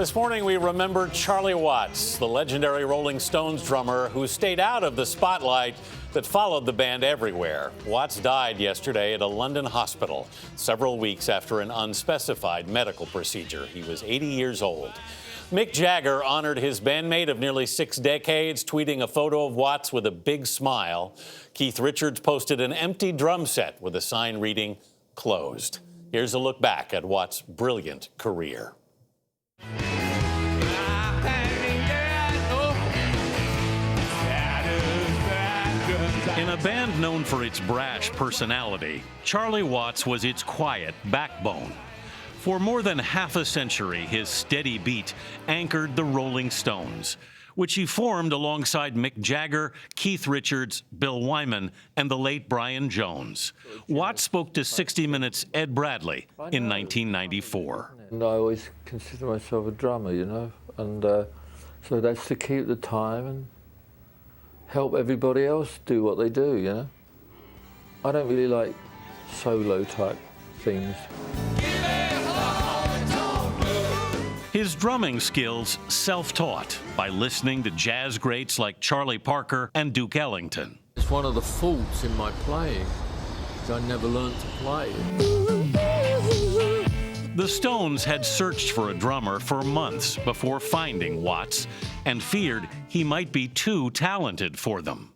This morning, we remember Charlie Watts, the legendary Rolling Stones drummer who stayed out of the spotlight that followed the band everywhere. Watts died yesterday at a London hospital, several weeks after an unspecified medical procedure. He was 80 years old. Mick Jagger honored his bandmate of nearly 6 decades, tweeting a photo of Watts with a big smile. Keith Richards posted an empty drum set with a sign reading, "Closed." Here's a look back at Watts' brilliant career. In a band known for its brash personality, Charlie Watts was its quiet backbone. For more than half a century, his steady beat anchored the Rolling Stones, which he formed alongside Mick Jagger, Keith Richards, Bill Wyman, and the late Brian Jones. Watts spoke to 60 Minutes' Ed Bradley in 1994. And I always consider myself a drummer, you know, and so that's to keep the time and help everybody else do what they do, you know. I don't really like solo type things. His drumming skills self-taught by listening to jazz greats like Charlie Parker and Duke Ellington. It's one of the faults in my playing, is I never learned to play. The Stones had searched for a drummer for months before finding Watts and feared he might be too talented for them.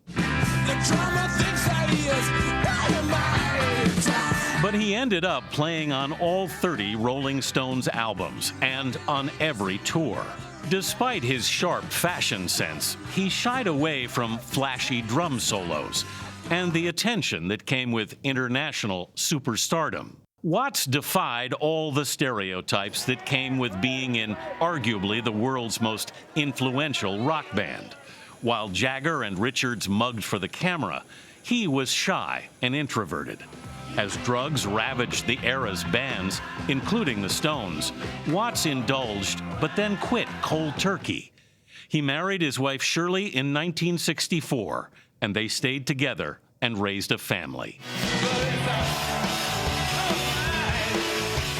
But he ended up playing on all 30 Rolling Stones albums and on every tour. Despite his sharp fashion sense, he shied away from flashy drum solos and the attention that came with international superstardom. Watts defied all the stereotypes that came with being in arguably the world's most influential rock band. While Jagger and Richards mugged for the camera, he was shy and introverted. As drugs ravaged the era's bands, including the Stones, Watts indulged but then quit cold turkey. He married his wife Shirley in 1964, and they stayed together and raised a family.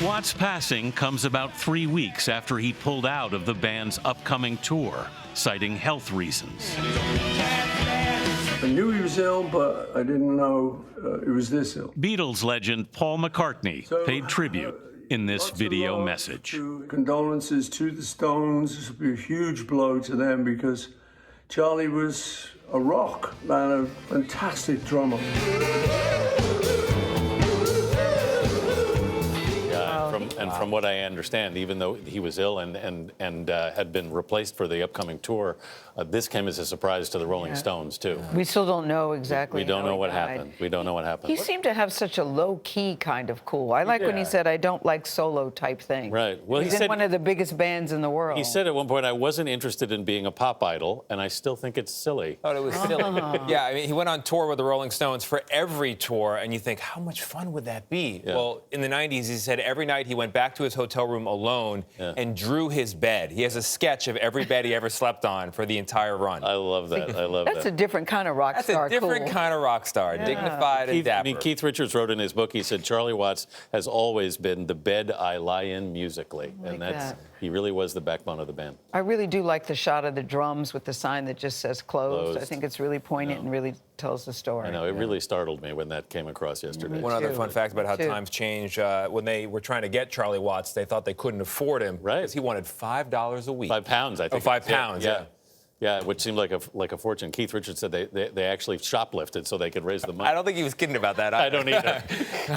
Watts' passing comes about 3 weeks after he pulled out of the band's upcoming tour, citing health reasons. I knew he was ill, but I didn't know he was this ill. Beatles legend Paul McCartney paid tribute in this video message. Condolences to the Stones. This would be a huge blow to them because Charlie was a rock and a fantastic drummer. From what I understand, even though he was ill and had been replaced for the upcoming tour, this came as a surprise to the Rolling Stones, too. We still don't know exactly. We don't know what died. happened. We don't know what happened. He seemed to have such a low-key kind of cool. I like when he said, "I don't like solo type things." Right. Well, he's he in said one of the biggest bands in the world. He said at one point, "I wasn't interested in being a pop idol, and I still think it's silly." Oh, it was silly. Yeah, I mean, he went on tour with the Rolling Stones for every tour, and you think, how much fun would that be? Yeah. Well, in the 90s, he said every night he went back to his hotel room alone and drew his bed. He has a sketch of every bed he ever slept on for the entire run. I love that. I love that. That's a different kind of rock That's star. a different kind of rock star, dignified and dapper. I mean, Keith Richards wrote in his book, he said, Charlie Watts has always been the bed I lie in musically. And he really was the backbone of the band. I really do like the shot of the drums with the sign that just says closed. I think it's really poignant and really tells the story. I know, it really startled me when that came across yesterday. One other fun fact about how times change, when they were trying to get Charlie Watts, they thought they couldn't afford him because he wanted $5 a week. £5, I think. Oh, £5, yeah. Yeah, which seemed like a fortune. Keith Richards said they actually shoplifted so they could raise the money. I don't think he was kidding about that. I don't either.